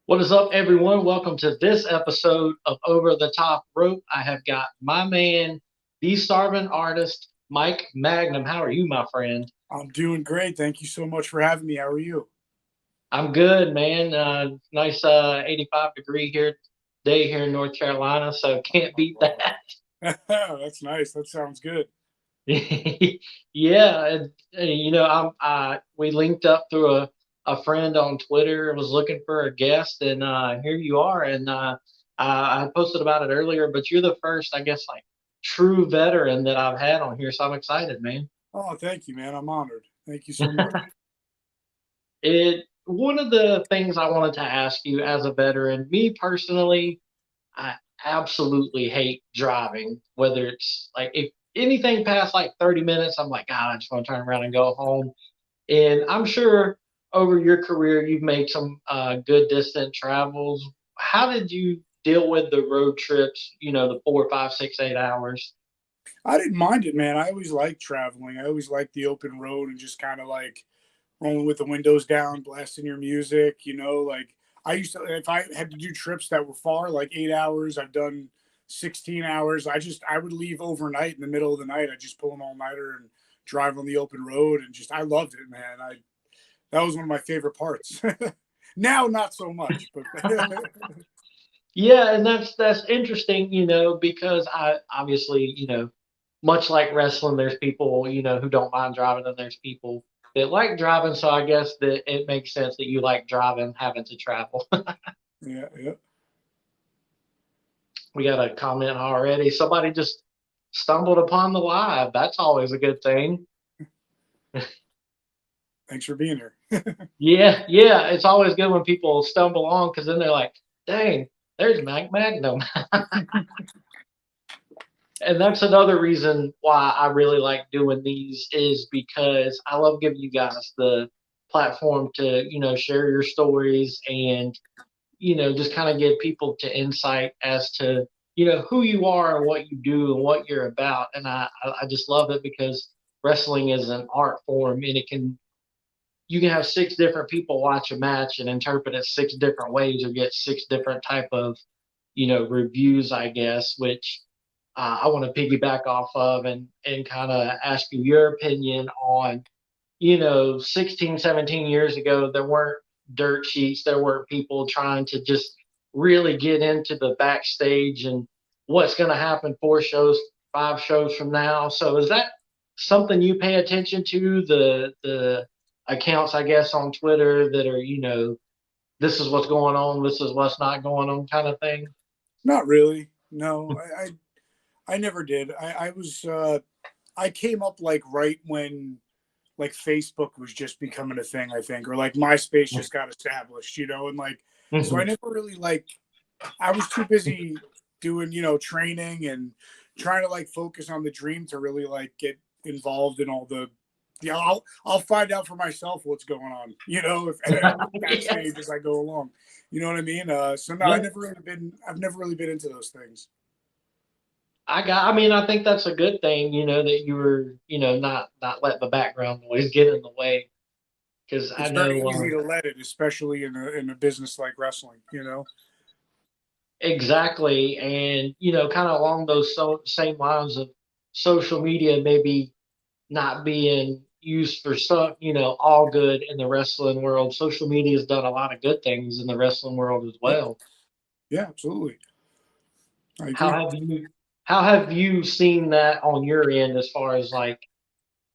What is up, everyone? Welcome to this episode of Over the Top Rope. I have got my man, the starving artist, Mike Magnum. How are you, my friend? I'm doing great. Thank you so much for having me. How are you? I'm good, man. Nice 85-degree day here in North Carolina, so can't beat Oh, that. that's nice. That sounds good. Yeah, we linked up through a friend on Twitter. Was looking for a guest, and here you are. And I posted about it earlier, but you're the first, I guess, like true veteran that I've had on here. So I'm excited, man. Oh, thank you, man. I'm honored. Thank you so much. It One of the things I wanted to ask you as a veteran, me personally, I absolutely hate driving. Whether it's like if anything past like 30 minutes, I'm like, God, I just want to turn around and go home. And I'm sure over your career, you've made some good distant travels. How did you deal with the road trips? The 4, 5, 6, 8 hours. I didn't mind it, man. I always liked traveling. I always liked the open road and just kind of like rolling with the windows down, blasting your music. Like I used to, if I had to do trips that were far, like 8 hours, I've done 16 hours. I would leave overnight in the middle of the night. I just pull an all nighter and drive on the open road and just, I loved it, man. That was one of my favorite parts. Now, not so much, but Yeah, and that's interesting, because I obviously, much like wrestling, there's people, who don't mind driving, and there's people that like driving. So I guess that it makes sense that you like driving, having to travel. yeah, yeah. We got a comment already. Somebody just stumbled upon the live. That's always a good thing. Thanks for being here. Yeah, yeah. It's always good when people stumble on because then they're like, dang, there's Magnum. And that's another reason why I really like doing these is because I love giving you guys the platform to, share your stories and, just kind of give people to insight as to, who you are and what you do and what you're about. And I just love it because wrestling is an art form and you can have six different people watch a match and interpret it six different ways or get six different type of reviews, I guess, which I want to piggyback off of and kind of ask you your opinion on 16, 17 years ago there weren't dirt sheets, there weren't people trying to just really get into the backstage and what's going to happen 4 shows, 5 shows from now. So is that something you pay attention to, the accounts, I guess, on Twitter that are this is what's going on, this is what's not going on kind of thing? Not really. No, I never did. I came up like right when like Facebook was just becoming a thing, I think, or like MySpace just got established, and like so I Mhm. never really like I was too busy doing, training and trying to like focus on the dream to really like get involved in all the yeah, I'll find out for myself what's going on, if backstage Yes. as I go along. You know what I mean? So no, Yeah. I've never really been into those things. I mean, I think that's a good thing, that you were, not let the background noise get in the way. Because I It's very know easy to let it, especially in a business like wrestling. exactly. And, kind of along those same lines of social media maybe not being used for some, all good in the wrestling world. Social media has done a lot of good things in the wrestling world as Yeah, well. yeah, absolutely. I How agree. have you, how have you seen that on your end as far as like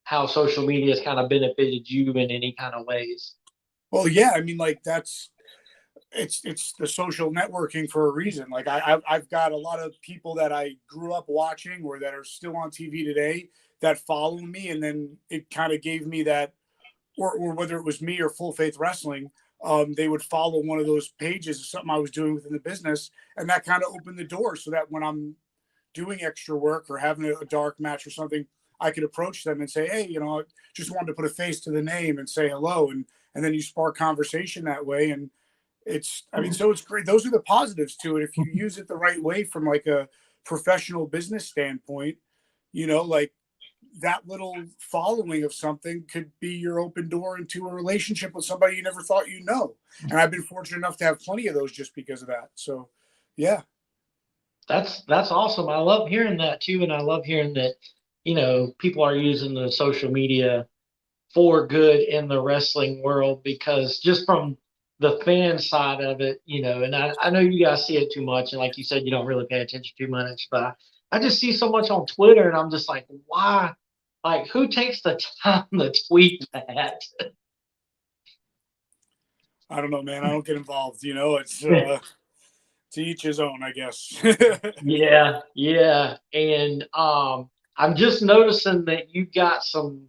how social media has kind of benefited you in any kind of ways? Well, yeah, I mean, like it's the social networking for a reason. Like I've got a lot of people that I grew up watching or that are still on TV today that follow me, and then it kind of gave me that, or whether it was me or Full Faith Wrestling, they would follow one of those pages of something I was doing within the business, and that kind of opened the door so that when I'm doing extra work or having a dark match or something, I could approach them and say, hey, I just wanted to put a face to the name and say hello, and then you spark conversation that way, and I mean, so it's great. Those are the positives to it. If you use it the right way from like a professional business standpoint, like that little following of something could be your open door into a relationship with somebody you never thought you'd know. And I've been fortunate enough to have plenty of those just because of that. So, yeah. That's awesome. I love hearing that too, and I love hearing that people are using the social media for good in the wrestling world, because just from the fan side of it, and I know you guys see it too much, and like you said, you don't really pay attention too much, but I just see so much on Twitter, and I'm just like, why? Like, who takes the time to tweet that? I don't know, man. I don't get involved. It's to each his own, I guess. Yeah, yeah. And I'm just noticing that you got some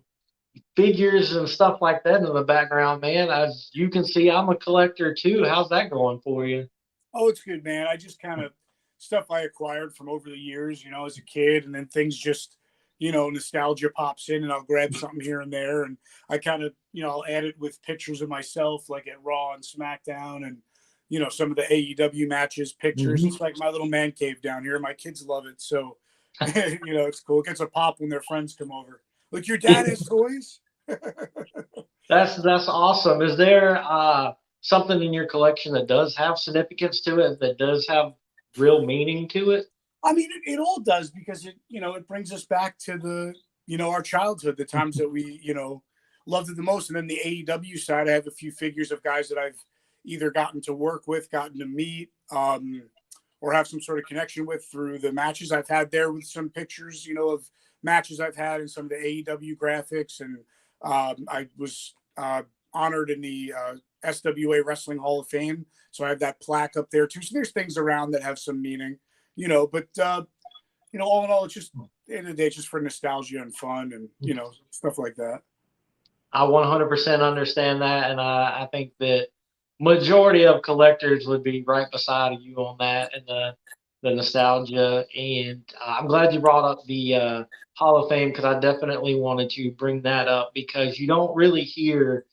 figures and stuff like that in the background, man. As you can see, I'm a collector too. How's that going for you? Oh, it's good, man. I just kind of stuff I acquired from over the years, as a kid, and then things just, nostalgia pops in, and I'll grab something here and there, and I kind of, I'll add it with pictures of myself, like at Raw and SmackDown, and some of the AEW matches, pictures. Mhm. It's like my little man cave down here. My kids love it, so it's cool. It gets a pop when their friends come over. Like, your dad has toys. That's awesome. Is there something in your collection that does have significance to it, that does have real meaning to it? I mean, it all does, because it brings us back to our childhood, the times that we, loved it the most. And then the AEW side, I have a few figures of guys that I've either gotten to work with, gotten to meet, or have some sort of connection with through the matches I've had there, with some pictures, of matches I've had and some of the AEW graphics. And I was honored in the SWA Wrestling Hall of Fame. So I have that plaque up there too. So there's things around that have some meaning. But all in all, it's just, at the end of the day, it's just for nostalgia and fun, and stuff like that. I 100% understand that, and I think that majority of collectors would be right beside you on that, and the nostalgia. And I'm glad you brought up the Hall of Fame, because I definitely wanted to bring that up, because you don't really hear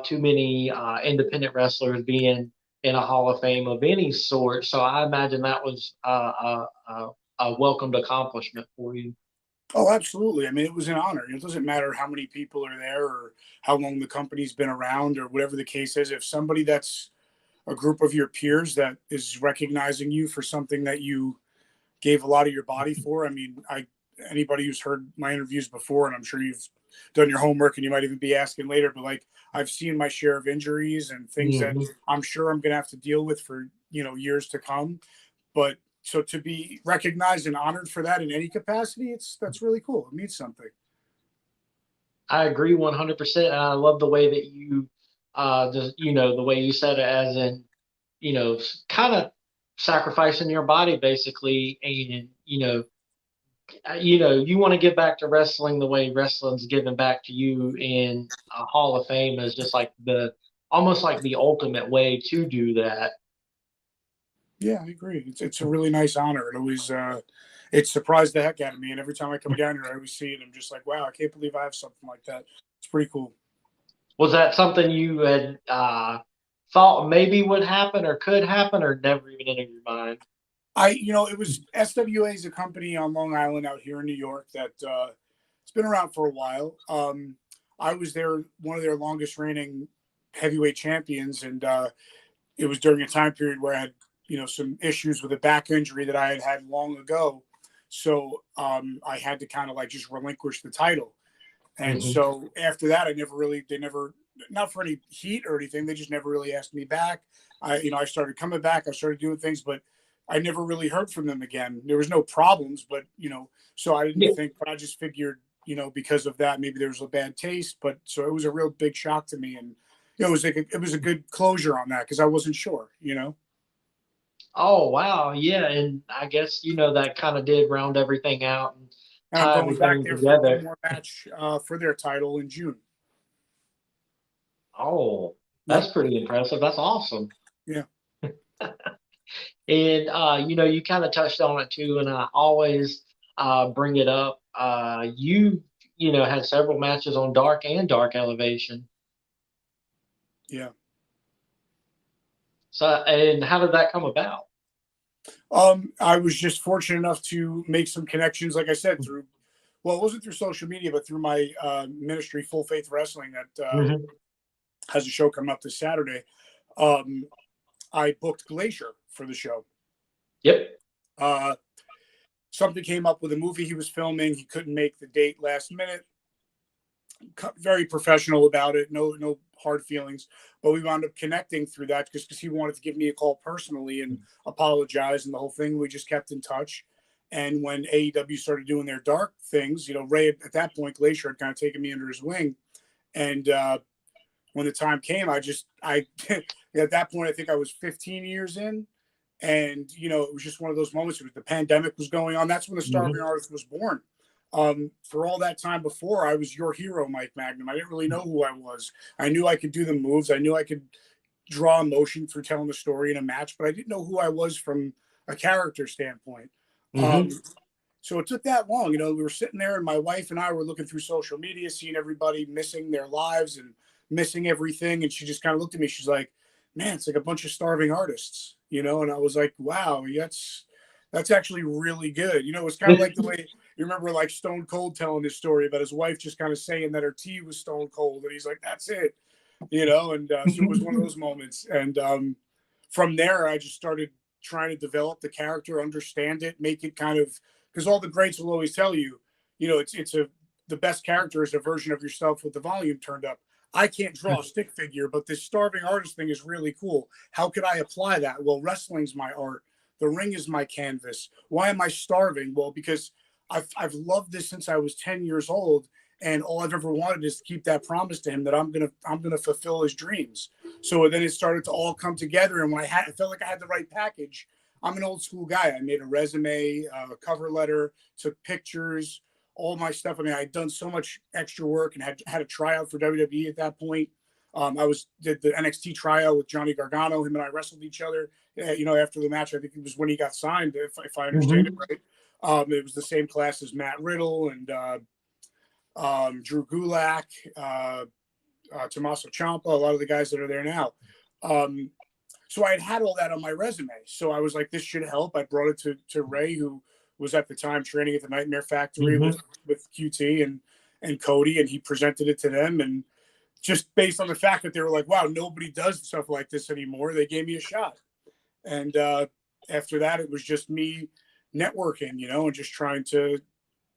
too many independent wrestlers being in a Hall of Fame of any sort. So I imagine that was a welcomed accomplishment for you. Oh, absolutely. I mean, it was an honor. It doesn't matter how many people are there, or how long the company's been around, or whatever the case is. If somebody that's a group of your peers that is recognizing you for something that you gave a lot of your body for. I mean, anybody who's heard my interviews before, and I'm sure you've done your homework, and you might even be asking later, but like, I've seen my share of injuries and things that Hmm. I'm sure I'm going to have to deal with for, years to come. But so to be recognized and honored for that in any capacity, that's really cool. It means something. I agree 100%. And I love the way that you, just, the way you said it, as in, kind of sacrificing your body basically. And, you want to give back to wrestling the way wrestling's giving back to you. And a Hall of Fame is just like almost like the ultimate way to do that. Yeah, I agree. It's a really nice honor. It surprised the heck out of me. And every time I come down here, I always see it. And I'm just like, wow, I can't believe I have something like that. It's pretty cool. Was that something you had thought maybe would happen or could happen, or never even entered your mind? It was SWA is a company on Long Island out here in New York that it's been around for a while. I was one of their longest reigning heavyweight champions, and it was during a time period where I had, some issues with a back injury that I had had long ago. So I had to kind of like just relinquish the title. And Hmm. so after that, they never, not for any heat or anything. They just never really asked me back. I started coming back. I started doing things, but I never really heard from them again. There was no problems, but, so I didn't Yeah. think, but I just figured, because of that, maybe there was a bad taste. But so it was a real big shock to me. And it was a good closure on that, because I wasn't sure. Oh wow, yeah, and I guess that kind of did round everything out and And I'm tie going back everything there for one together. more match for their title in June. Oh, Yep. that's pretty impressive. That's awesome. Yeah. And you kind of touched on it too, and I always bring it up. You had several matches on Dark and Dark Elevation. Yeah. So, and how did that come about? I was just fortunate enough to make some connections, like I said, through Well, it wasn't through social media, but through my ministry, Full Faith Wrestling, that Hmm. has a show coming up this Saturday. Um, I booked Glacier for the show. Yep. Uh, Something came up with a movie he was filming. He couldn't make the date last minute. Very professional about it. No hard feelings. But we wound up connecting through that because he wanted to give me a call personally and apologize and the whole thing. We just kept in touch. And when AEW started doing their dark things, Ray at that point, Glacier had kind of taken me under his wing. And when the time came, I at that point, I think I was 15 years in. And, it was just one of those moments. The pandemic was going on. That's when the Starving Hmm. Artist was born. For all that time before, I was your hero, Mike Magnum. I didn't really know who I was. I knew I could do the moves. I knew I could draw emotion through telling the story in a match, but I didn't know who I was from a character standpoint. Um, Hmm. so it took that long. We were sitting there, and my wife and I were looking through social media, seeing everybody missing their lives and missing everything. And she just kind of looked at me. She's like, "Man, it's like a bunch of starving artists," And I was like, "Wow, that's actually really good." It was kind of like the way you remember, like Stone Cold telling this story about his wife just kind of saying that her tea was stone cold, and he's like, "That's it," And so it was one of those moments. And from there, I just started trying to develop the character, understand it, make it kind of because all the greats will always tell you, it's the best character is a version of yourself with the volume turned up. I can't draw a stick figure, but this starving artist thing is really cool. How could I apply that? Well, wrestling's my art. The ring is my canvas. Why am I starving? Well, because I've loved this since I was 10 years old, and all I've ever wanted is to keep that promise to him that I'm gonna fulfill his dreams. So then it started to all come together, and when I felt like I had the right package. I'm an old school guy. I made a resume, a cover letter, took pictures, all my stuff. I mean, I'd done so much extra work and had a tryout for WWE at that point. Did the NXT tryout with Johnny Gargano. Him and I wrestled each other. After the match, I think it was when he got signed, if I understand it Hmm. right. It was the same class as Matt Riddle and Drew Gulak, Tommaso Ciampa, a lot of the guys that are there now. Um, so I had all that on my resume. So I was like, this should help. I brought it to Ray, who was at the time training at the Nightmare Factory Hmm. with QT and Cody, and he presented it to them. And just based on the fact that they were like, wow, nobody does stuff like this anymore, they gave me a shot. And after that, it was just me networking, and just trying to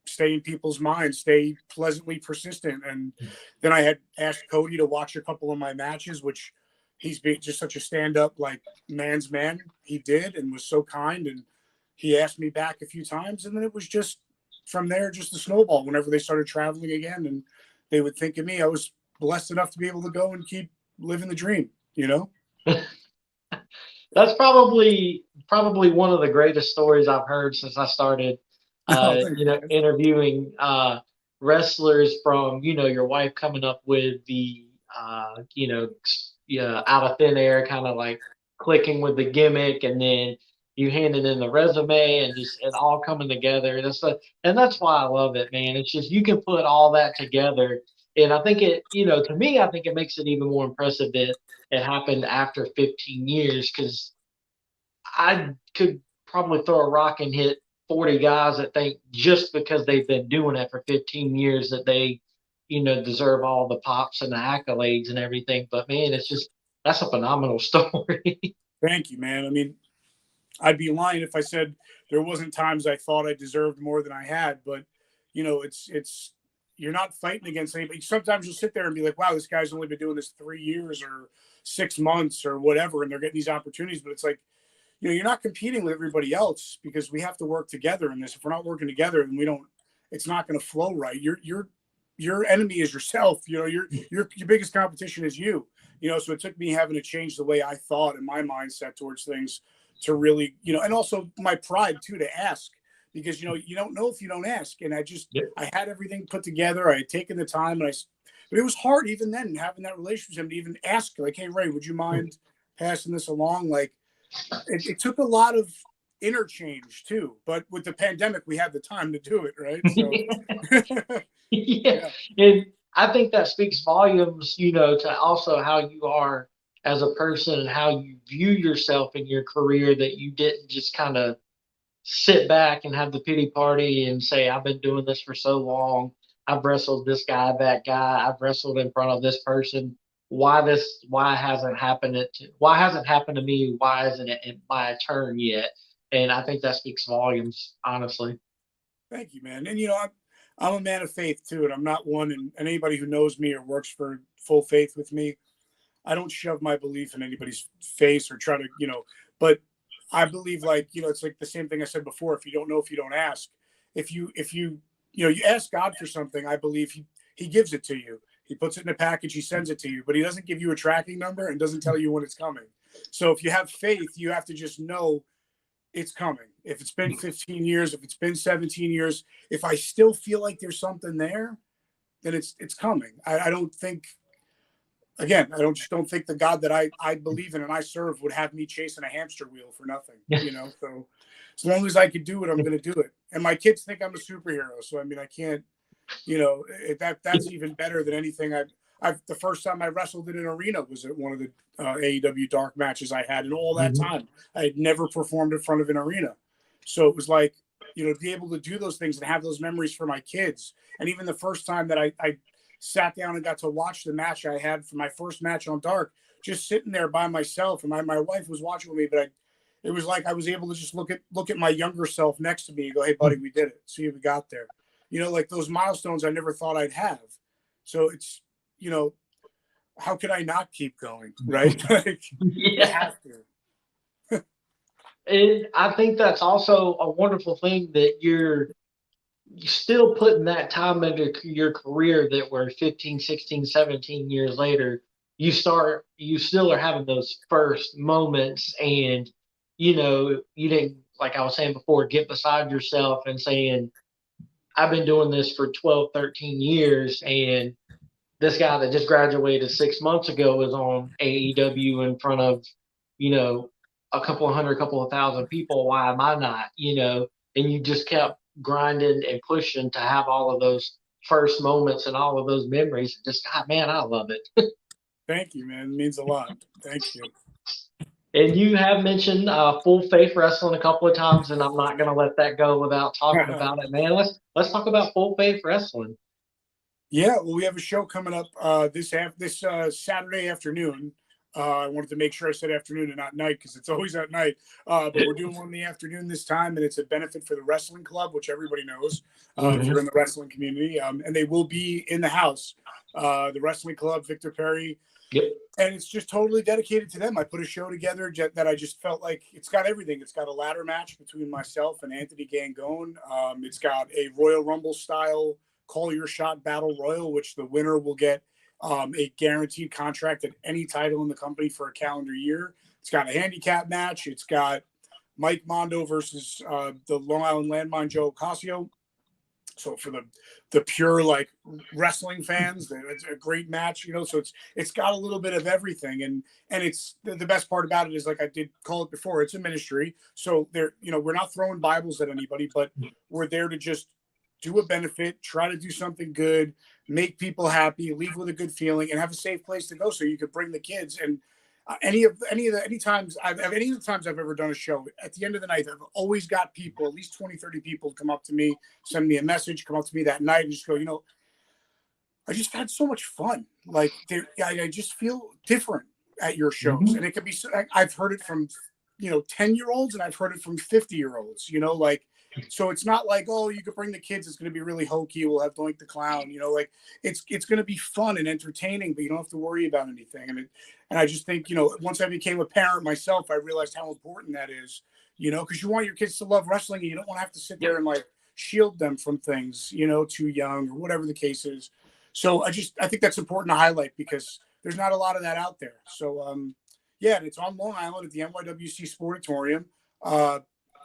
stay in people's minds, stay pleasantly persistent. And then I had asked Cody to watch a couple of my matches, which he's been just such a stand-up, like man's man. He did and was so kind. And he asked me back a few times. And then it was just from there, just a snowball whenever they started traveling again and they would think of me. I was blessed enough to be able to go and keep living the dream. That's probably one of the greatest stories I've heard since I started, Oh, thank you, man. interviewing wrestlers. From your wife coming up with the yeah, out of thin air, kind of like clicking with the gimmick, and then you handing in the resume, and just it all coming together. And that's why I love it, man. It's just you can put all that together, and I think to me, I think it makes it even more impressive that it happened after 15 years, because I could probably throw a rock and hit 40 guys that think just because they've been doing it for 15 years that they, deserve all the pops and the accolades and everything. But man, that's a phenomenal story. Thank you, man. I mean, I'd be lying if I said there wasn't times I thought I deserved more than I had. But it's you're not fighting against anybody. Sometimes you'll sit there and be like, "Wow, this guy's only been doing this 3 years or 6 months or whatever," and they're getting these opportunities. But it's like, you're not competing with everybody else because we have to work together in this. If we're not working together, then we don't. It's not going to flow right. Your enemy is yourself. Your biggest competition is you. So it took me having to change the way I thought and my mindset towards things to really, and also my pride too to ask because you don't know if you don't ask. And Yep. I had everything put together. I had taken the time, but it was hard even then having that relationship with him to even ask like, "Hey Ray, would you mind passing this along?" Like it took a lot of interchange too. But with the pandemic, we had the time to do it, right? So Yeah. yeah. And I think that speaks volumes, to also how you are as a person and how you view yourself in your career, that you didn't just kind of sit back and have the pity party and say, I've been doing this for so long. I've wrestled this guy, that guy. I've wrestled in front of this person. Why hasn't happened to me? Why isn't it my turn yet? And I think that speaks volumes, honestly. Thank you, man. And I'm a man of faith too, and I'm not one. And anybody who knows me or works for Full Faith with me, I don't shove my belief in anybody's face or try to, but I believe, like, it's like the same thing I said before. If you don't know, if you don't ask, if you you ask God for something, I believe he gives it to you. He puts it in a package, he sends it to you, but he doesn't give you a tracking number and doesn't tell you when it's coming. So if you have faith, you have to just know it's coming. If it's been 15 years, if it's been 17 years, if I still feel like there's something there, then it's coming. I don't think, again, I don't think the God that I believe in and I serve would have me chasing a hamster wheel for nothing, So as long as I could do it, I'm going to do it. And my kids think I'm a superhero. So, I mean, I can't, that's even better than anything. The first time I wrestled in an arena was at one of the AEW dark matches I had. And all that time, I had never performed in front of an arena. So it was like, to be able to do those things and have those memories for my kids. And even the first time that I sat down and got to watch the match I had for my first match on Dark, just sitting there by myself, and my wife was watching with me, but it was like I was able to just look at my younger self next to me and go, "Hey, buddy, we did it. See, we got there." Like those milestones I never thought I'd have. So it's, how could I not keep going, right? Like, you have to. And I think that's also a wonderful thing that you're still putting that time into your career that we're 15, 16, 17 years later, you still are having those first moments and, you didn't, like I was saying before, get beside yourself and saying, I've been doing this for 12, 13 years and this guy that just graduated 6 months ago is on AEW in front of, a couple of hundred, couple of thousand people. Why am I not? And you just kept grinding and pushing to have all of those first moments and all of those memories. Just, God, man, I love it. Thank you, man. It means a lot. Thank you. And you have mentioned Full Faith Wrestling a couple of times, and I'm not going to let that go without talking about it, man. Let's talk about Full Faith Wrestling. Yeah, well, we have a show coming up this Saturday afternoon. I wanted to make sure I said afternoon and not night because it's always at night. But we're doing one in the afternoon this time, and it's a benefit for the wrestling club, which everybody knows if you're in the wrestling community. And they will be in the house, the wrestling club, Victor Perry. Yep. And it's just totally dedicated to them. I put a show together that I just felt like it's got everything. It's got a ladder match between myself and Anthony Gangone. It's got a Royal Rumble style call your shot battle royal, which the winner will get a guaranteed contract at any title in the company for a calendar year. It's got a handicap match. It's got Mike Mondo versus the Long Island Landmine Joe Ocasio. So for the pure like wrestling fans, it's a great match, So it's got a little bit of everything, and it's the best part about it is, like I did call it before, it's a ministry. So we're not throwing Bibles at anybody, but we're there to just do a benefit, try to do something good, make people happy, leave with a good feeling, and have a safe place to go so you could bring the kids. And any of the times I've ever done a show, at the end of the night, I've always got people, at least 20, 30 people come up to me, send me a message, come up to me that night and just go, I just had so much fun. Like I just feel different at your shows. And it could be, I've heard it from, 10-year-olds and I've heard it from 50-year-olds, so it's not like, oh, you could bring the kids. It's going to be really hokey. We'll have Doink the Clown. Like it's going to be fun and entertaining, but you don't have to worry about anything. And I just think, once I became a parent myself, I realized how important that is, because you want your kids to love wrestling and you don't want to have to sit there and like shield them from things, too young or whatever the case is. So I think that's important to highlight because there's not a lot of that out there. So, yeah, and it's on Long Island at the NYWC Sportatorium.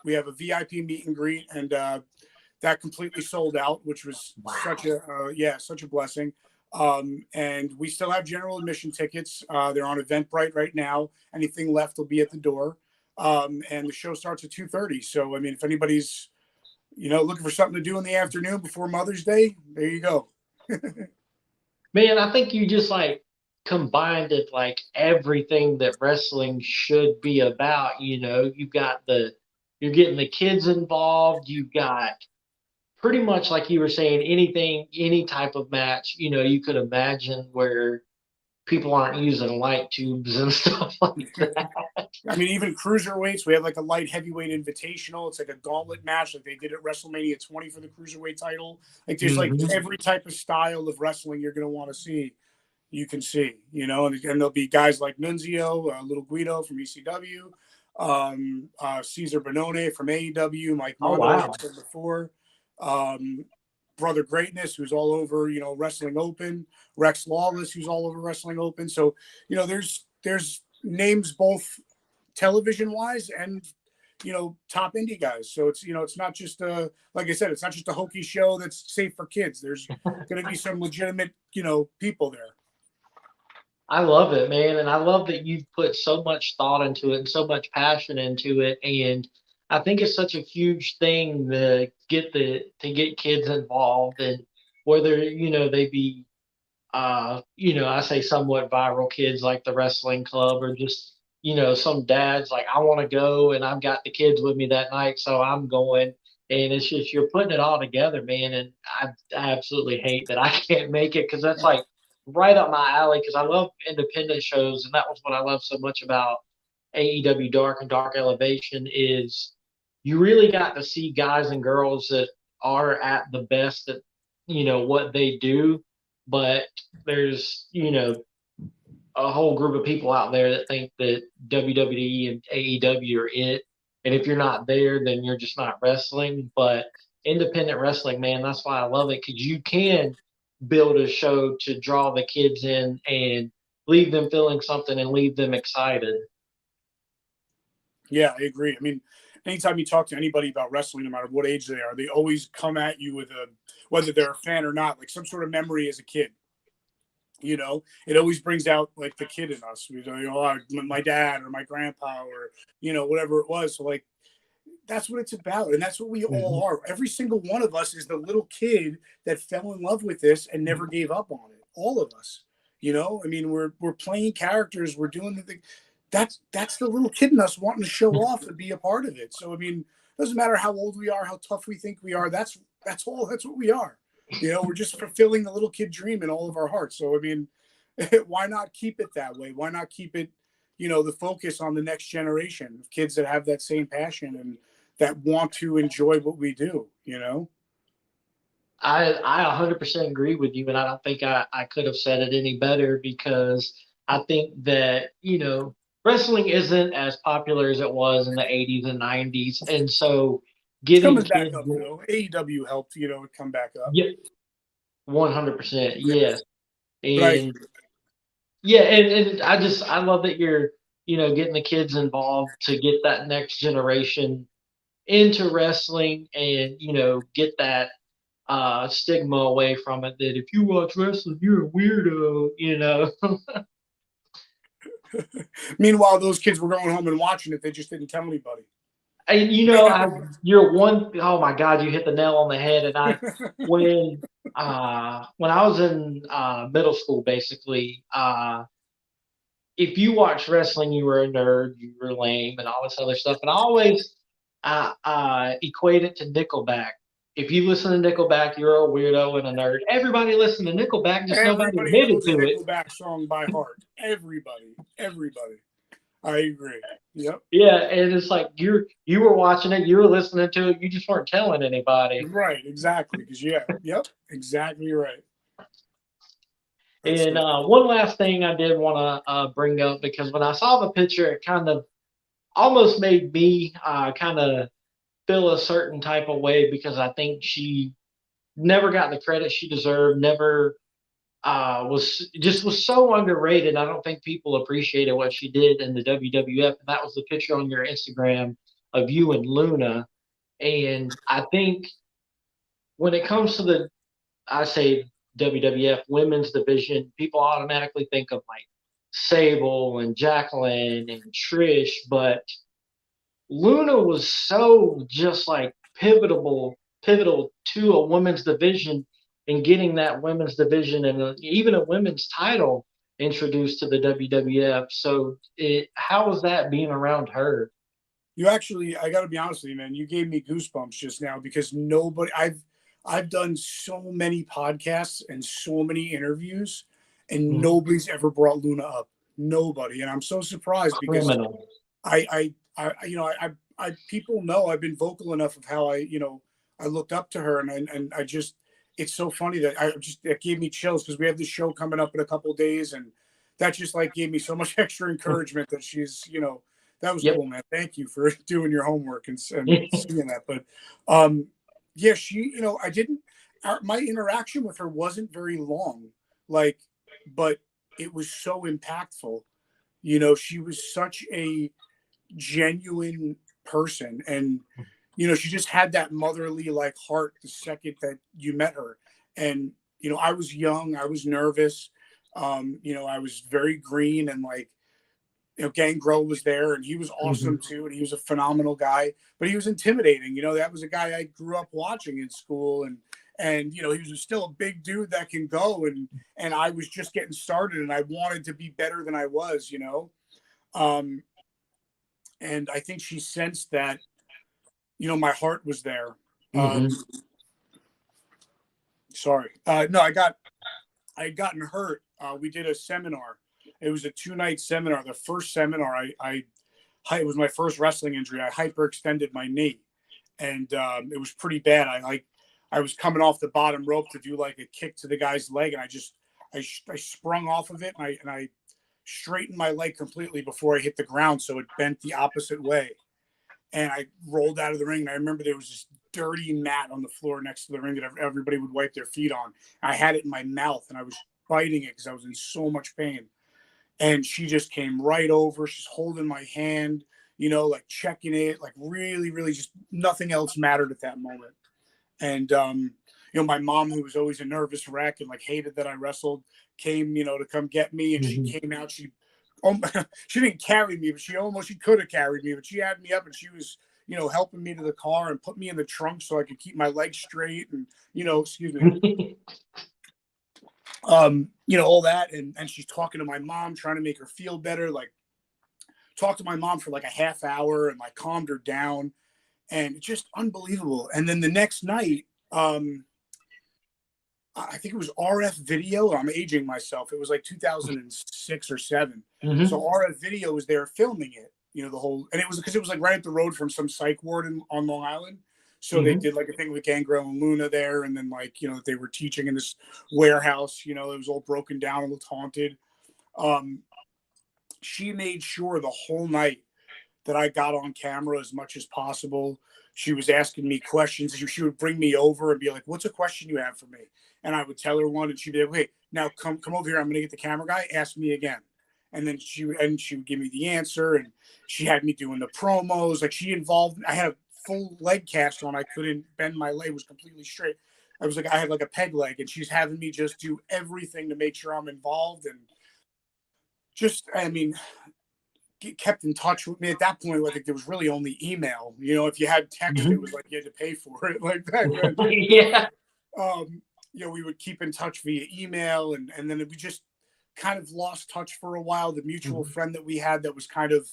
We have a VIP meet and greet, and that completely sold out, which was such a blessing. And we still have general admission tickets. They're on Eventbrite right now. Anything left will be at the door. And the show starts at 2:30. So, I mean, if anybody's, looking for something to do in the afternoon before Mother's Day, there you go. Man, I think you just like combined it like everything that wrestling should be about. You've got the you're getting the kids involved. You've got pretty much like you were saying, anything, any type of match, you could imagine where people aren't using light tubes and stuff like that. I mean, even cruiserweights, we have like a light heavyweight invitational. It's like a gauntlet match, like they did at WrestleMania 20 for the cruiserweight title. Like there's like Hmm. every type of style of wrestling you're going to want to see, you can see, and there'll be guys like Nunzio, Little Guido from ECW, Caesar Bonone from AEW, Mike Oh Mondo, like I wow. said before, um, Brother Greatness, who's all over, Wrestling Open, Rex Lawless, who's all over Wrestling Open. So, there's names both television wise and top indie guys. So it's not just like I said, it's not just a hokey show that's safe for kids. There's going to be some legitimate people there. I love it, man, and I love that you've put so much thought into it and so much passion into it. And I think it's such a huge thing to get kids involved, and whether they be I say somewhat viral kids like the wrestling club, or just some dads like, I want to go and I've got the kids with me that night, so I'm going. And it's just you're putting it all together, man. And I absolutely hate that I can't make it, because that's like right up my alley. Because I love independent shows, and that was what I love so much about AEW Dark and Dark Elevation is you really got to see guys and girls that are at the best at what they do, but there's a whole group of people out there that think that WWE and AEW are it, and if you're not there, then you're just not wrestling. But independent wrestling, man, that's why I love it, because you can build a show to draw the kids in and leave them feeling something and leave them excited. Yeah, I agree. I mean, anytime you talk to anybody about wrestling, no matter what age they are, they always come at you with whether they're a fan or not, like some sort of memory as a kid. It always brings out like the kid in us. My dad or my grandpa or whatever it was. So like that's what it's about, and that's what we all Mhm. are. Every single one of us is the little kid that fell in love with this and never gave up on it. All of us. I mean, we're playing characters. We're doing the thing. That's the little kid in us wanting to show off and be a part of it. So I mean, it doesn't matter how old we are, how tough we think we are. That's all. That's what we are. We're just fulfilling the little kid dream in all of our hearts. So I mean, why not keep it that way? Why not keep it, the focus on the next generation of kids that have that same passion and that want to enjoy what we do. I 100% agree with you, and I don't think I could have said it any better, because I think that, wrestling isn't as popular as it was in the 80s and 90s. And so It's getting coming back kids, up though. AEW helped, come back up. yeah, 100%, Yeah. yes. But I And yeah, and I love that you're, getting the kids involved to get that next generation into wrestling, and, get that stigma away from it, that if you watch wrestling, you're a weirdo. meanwhile those kids were going home and watching it, they just didn't tell anybody. And you're one, oh my God, you hit the nail on the head. And when I was in middle school, basically, if you watched wrestling, you were a nerd, you were lame, and all this other stuff. And I always equate it to Nickelback. If you listen to Nickelback, you're a weirdo and a nerd. Everybody listened to Nickelback, just nobody Everybody admitted knows a to it. Nickelback song by heart. Everybody. I agree. Yep. Yeah, and it's like you were watching it, you were listening to it, you just weren't telling anybody. Right, exactly. Because yep, exactly right. That's And the one last thing I did want to bring up, because when I saw the picture, it kind of almost made me kind of feel a certain type of way, because I think she never got the credit she deserved. Never was so underrated. I don't think people appreciated what she did in the WWF, and that was the picture on your Instagram of you and Luna. And I think when it comes to I say WWF women's division, people automatically think of like Sable and Jacqueline and Trish, but Luna was so just like pivotal to a women's division, and getting that women's division and even a women's title introduced to the WWF. So how was that being around her? You actually, I got to be honest with you, man. You gave me goosebumps just now because I've done so many podcasts and so many interviews, and Mhm. nobody's ever brought Luna up. Nobody, and I'm so surprised because Criminal. people know I've been vocal enough of how I looked up to her, and I just, it's so funny that it gave me chills because we have this show coming up in a couple of days, and that just like gave me so much extra encouragement that she's, that was Yep. cool, man. Thank you for doing your homework and seeing that. But um, yeah, she, I didn't. My interaction with her wasn't very long, like, but it was so impactful. She was such a genuine person, and she just had that motherly like heart the second that you met her. And I was young, I was nervous, I was very green, and like, Gangrel was there, and he was awesome Mhm. too, and he was a phenomenal guy, but he was intimidating. That was a guy I grew up watching in school, and he was still a big dude that can go, and I was just getting started, and I wanted to be better than I was. um and I think she sensed that, my heart was there. um Mhm. Sorry. No, I had gotten hurt. We did a seminar. It was a 2-night seminar. The first seminar, it was my first wrestling injury. I hyperextended my knee, and it was pretty bad. I was coming off the bottom rope to do like a kick to the guy's leg, and I sprung off of it, and I straightened my leg completely before I hit the ground, so it bent the opposite way, and I rolled out of the ring. And I remember there was this dirty mat on the floor next to the ring that everybody would wipe their feet on. I had it in my mouth, and I was biting it because I was in so much pain. And she just came right over. She's holding my hand, like checking it, like really, really just nothing else mattered at that moment. And my mom, who was always a nervous wreck and like hated that I wrestled, came, to come get me, and she Mhm. came out. She didn't carry me, but she could have carried me, but she had me up, and she was, helping me to the car and put me in the trunk so I could keep my legs straight, and excuse me, all that, and she's talking to my mom, trying to make her feel better, like talked to my mom for like a half hour and like calmed her down, and it's just unbelievable. And then the next night, I think it was RF Video. I'm aging myself. It was like 2006 or seven. Mhm. So RF Video was there filming it. The whole, and it was because it was like right up the road from some psych ward on Long Island. So they Mhm. did like a thing with Gangrel and Luna there, and then like they were teaching in this warehouse. It was all broken down and looked haunted. Um, she made sure the whole night that I got on camera as much as possible. She was asking me questions. She would bring me over and be like, "What's a question you have for me?" And I would tell her one, and she'd be like, "Hey, now come over here. I'm going to get the camera guy. Ask me again." And then she would give me the answer, and she had me doing the promos. Like she involved. I had a full leg cast on. I couldn't bend my leg; it was completely straight. I had like a peg leg, and she's having me just do everything to make sure I'm involved, and just, I mean, kept in touch with me. At that point, I think there was really only email. If you had text, it Mhm. was like you had to pay for it, like back then. Yeah. Um, we would keep in touch via email, and then we just kind of lost touch for a while. The mutual Mhm. friend that we had that was kind of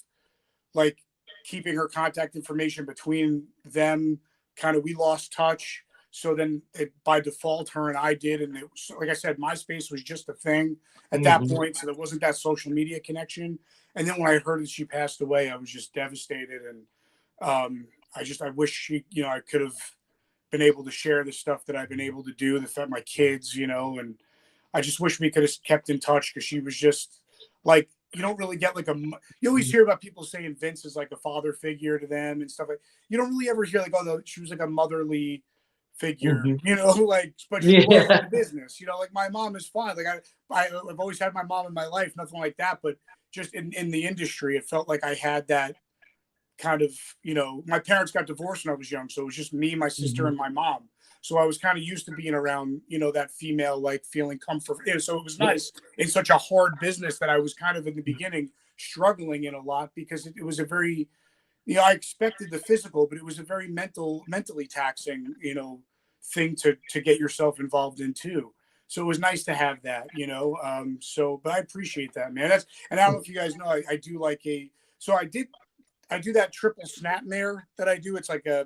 like keeping her contact information between them, kind of, we lost touch. So then by default, her and I did. And it was, like I said, MySpace was just a thing at that Mhm. point. So there wasn't that social media connection. And then when I heard that she passed away, I was just devastated. And I wish I could have been able to share the stuff that I've been able to do, the fact my kids, and I just wish we could have kept in touch because she was just like, you don't really get like you always hear about people saying Vince is like a father figure to them and stuff like. You don't really ever hear like, oh no, she was like a motherly figure, Mhm. like, but she was in the Yeah. business, like my mom is fine. Like I've always had my mom in my life, nothing like that, but just in the industry, it felt like I had that kind of, my parents got divorced when I was young. So it was just me, my sister, Mhm. and my mom. So I was kind of used to being around, that female, like feeling comfort. So it was Yep. nice in such a hard business that I was kind of in the beginning struggling in a lot because it was a very, I expected the physical, but it was a very mentally taxing, thing to get yourself involved in too. So it was nice to have that, but I appreciate that, man. And I don't know if you guys know, I do like so I did I do that triple snapmare that I do. It's like I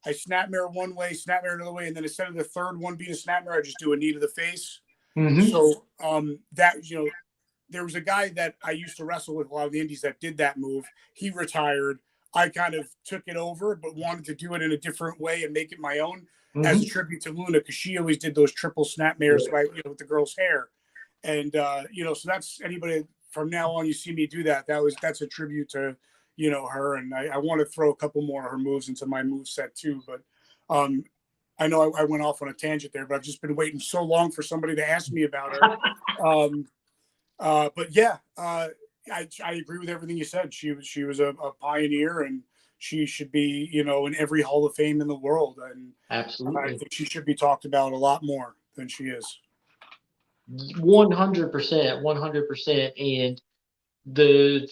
snapmare one way, snapmare another way, and then instead of the third one being a snapmare, I just do a knee to the face. Mm-hmm. So that there was a guy that I used to wrestle with a lot of the indies that did that move. He retired. I kind of took it over, but wanted to do it in a different way and make it my own as a Mm-hmm. tribute to Luna, because she always did those triple snapmares with the girl's hair. And so that's anybody from now on. You see me do that's a tribute to her, and I want to throw a couple more of her moves into my move set too. But I know I went off on a tangent there, but I've just been waiting so long for somebody to ask me about her. But yeah, I agree with everything you said. She was a pioneer, and she should be in every Hall of Fame in the world, and I Absolutely. think she should be talked about a lot more than she is. 100%, 100%. And the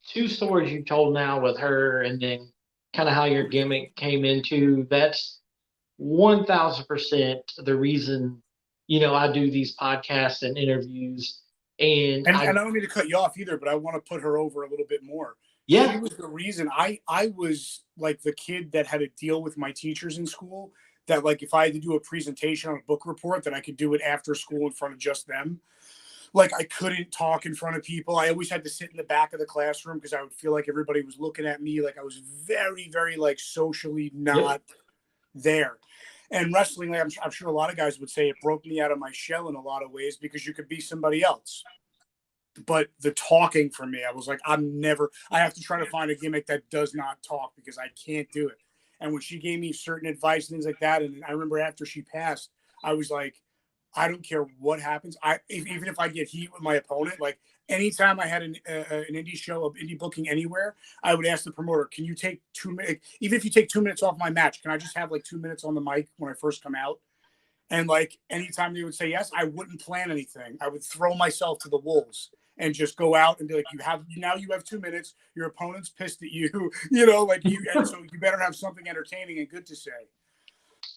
two stories you told now with her, and then kind of how your gimmick came into, that's 1000% the reason, I do these podcasts and interviews. And And I don't mean to cut you off either, but I want to put her over a little bit more. She yeah, was the reason I was like the kid that had to deal with my teachers in school, that like if I had to do a presentation on a book report, that I could do it after school in front of just them. Like I couldn't talk in front of people. I always had to sit in the back of the classroom because I would feel like everybody was looking at me, like I was very, very like socially yep. not there. And wrestling, like I'm sure a lot of guys would say, it broke me out of my shell in a lot of ways, because you could be somebody else. But the talking for me, I was like, I have to try to find a gimmick that does not talk, because I can't do it. And when she gave me certain advice, things like that, and I remember after she passed, I was like, I don't care what happens. Even if I get heat with my opponent, like anytime I had an indie show of indie booking anywhere, I would ask the promoter, can you take 2 minutes? Even if you take 2 minutes off my match, can I just have like 2 minutes on the mic when I first come out? And like anytime they would say yes, I wouldn't plan anything. I would throw myself to the wolves and just go out and be like, you have 2 minutes. Your opponent's pissed at you, and so you better have something entertaining and good to say.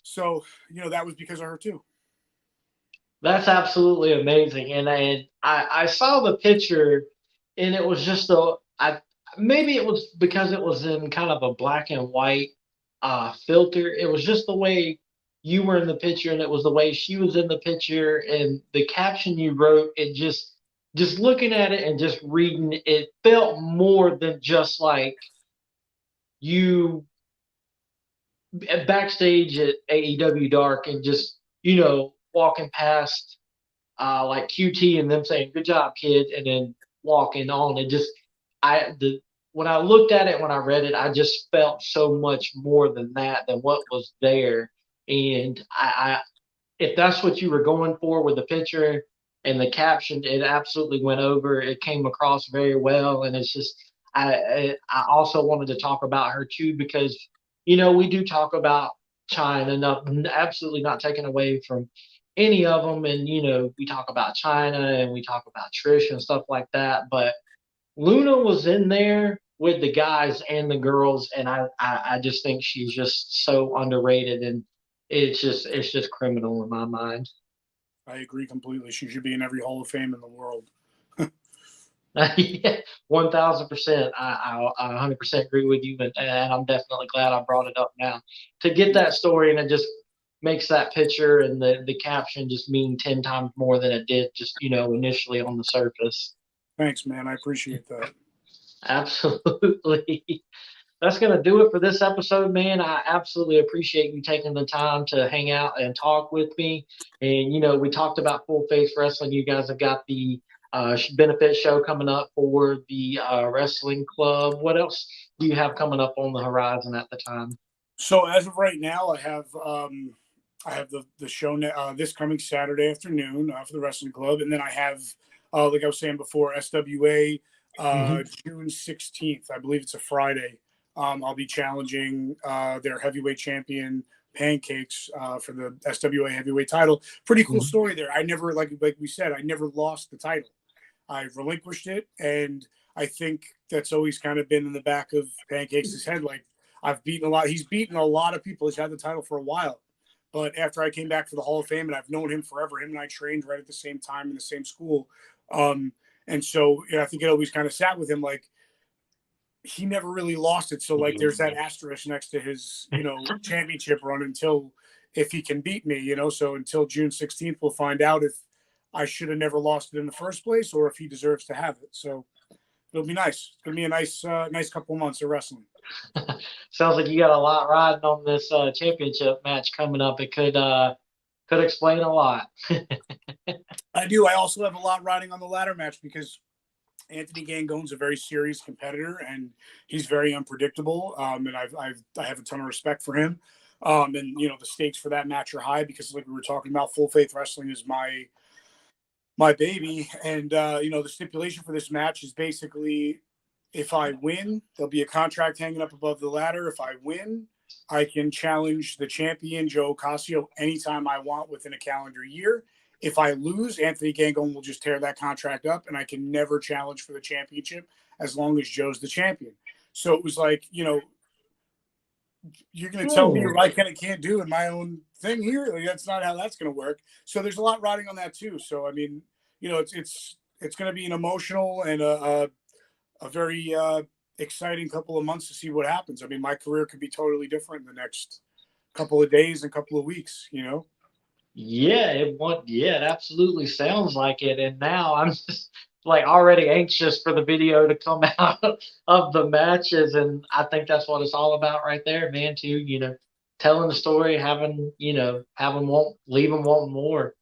So, that was because of her too. That's absolutely amazing. And I saw the picture, and it was just maybe it was because it was in kind of a black and white filter. It was just the way you were in the picture, and it was the way she was in the picture, and the caption you wrote. It just looking at it and just reading it felt more than just like you backstage at AEW Dark and just walking past like QT and them saying "Good job, kid," and then walking on. It just when I looked at it, when I read it, I just felt so much more than that, than what was there. And if that's what you were going for with the picture and the caption, it absolutely went over. It came across very well, and it's just I also wanted to talk about her too, because we do talk about China, absolutely not taken away from any of them, and we talk about China and we talk about Trish and stuff like that, but Luna was in there with the guys and the girls, and I just think she's just so underrated, and it's just criminal in my mind. I agree completely. She should be in every Hall of Fame in the world. Yeah, 1000%. I 100% agree with you, and I'm definitely glad I brought it up now to get that story, and it just makes that picture and the caption just mean 10 times more than it did just initially on the surface. Thanks, man. I appreciate that. Absolutely. That's going to do it for this episode, man. I absolutely appreciate you taking the time to hang out and talk with me. And, we talked about Full Face Wrestling. You guys have got the benefit show coming up for the wrestling club. What else do you have coming up on the horizon at the time? So as of right now, I have the show this coming Saturday afternoon for the wrestling club, and then I have like I was saying before, SWA Mm-hmm. June 16th. I believe it's a Friday. I'll be challenging their heavyweight champion Pancakes for the SWA heavyweight title. Pretty cool Mm-hmm. story there. I never like we said, I never lost the title. I relinquished it, and I think that's always kind of been in the back of Pancakes' head. Like I've beaten a lot. He's beaten a lot of people. He's had the title for a while. But after I came back for the Hall of Fame, and I've known him forever, him and I trained right at the same time in the same school. And so I think it always kind of sat with him like, he never really lost it. So like there's that asterisk next to his, championship run until if he can beat me, so until June 16th, we'll find out if I should have never lost it in the first place or if he deserves to have it. So it'll be nice. It's going to be a nice couple of months of wrestling. Sounds like you got a lot riding on this championship match coming up. It could explain a lot. I do. I also have a lot riding on the ladder match because Anthony Gangone's a very serious competitor and he's very unpredictable. And I have a ton of respect for him. And the stakes for that match are high because, like we were talking about, Full Faith Wrestling is my baby. And the stipulation for this match is basically, if I win, there'll be a contract hanging up above the ladder. If I win, I can challenge the champion, Joe Ocasio, anytime I want within a calendar year. If I lose, Anthony Gangone will just tear that contract up, and I can never challenge for the championship as long as Joe's the champion. So it was like, you're going to tell me what I can and can't do in my own thing here? Like, that's not how that's going to work. So there's a lot riding on that too. So, I mean, it's going to be an emotional and a very exciting couple of months to see what happens. I mean, my career could be totally different in the next couple of days and couple of weeks, Yeah, it absolutely sounds like it. And now I'm just like already anxious for the video to come out of the matches. And I think that's what it's all about right there, man, too, telling the story, having, leave them wanting more.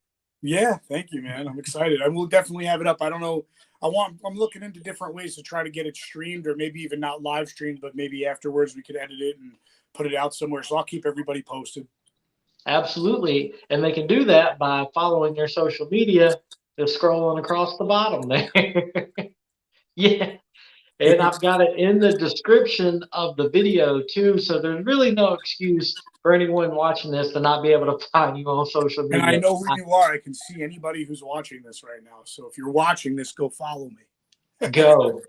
Yeah, thank you, man. I'm excited. I will definitely have it up. I don't know. I'm looking into different ways to try to get it streamed or maybe even not live streamed, but maybe afterwards we could edit it and put it out somewhere. So I'll keep everybody posted. Absolutely. And they can do that by following your social media, just scrolling across the bottom there. Yeah. And I've got it in the description of the video too. So there's really no excuse for anyone watching this to not be able to find you on social media. And I know who you are. I can see anybody who's watching this right now. So if you're watching this, go follow me. Go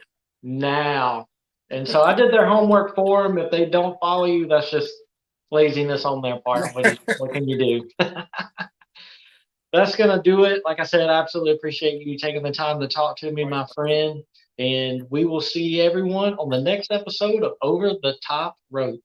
now. And so I did their homework for them. If they don't follow you, that's just laziness on their part. What can you do? That's going to do it. Like I said, I absolutely appreciate you taking the time to talk to me, my friend. And we will see everyone on the next episode of Over the Top Rope.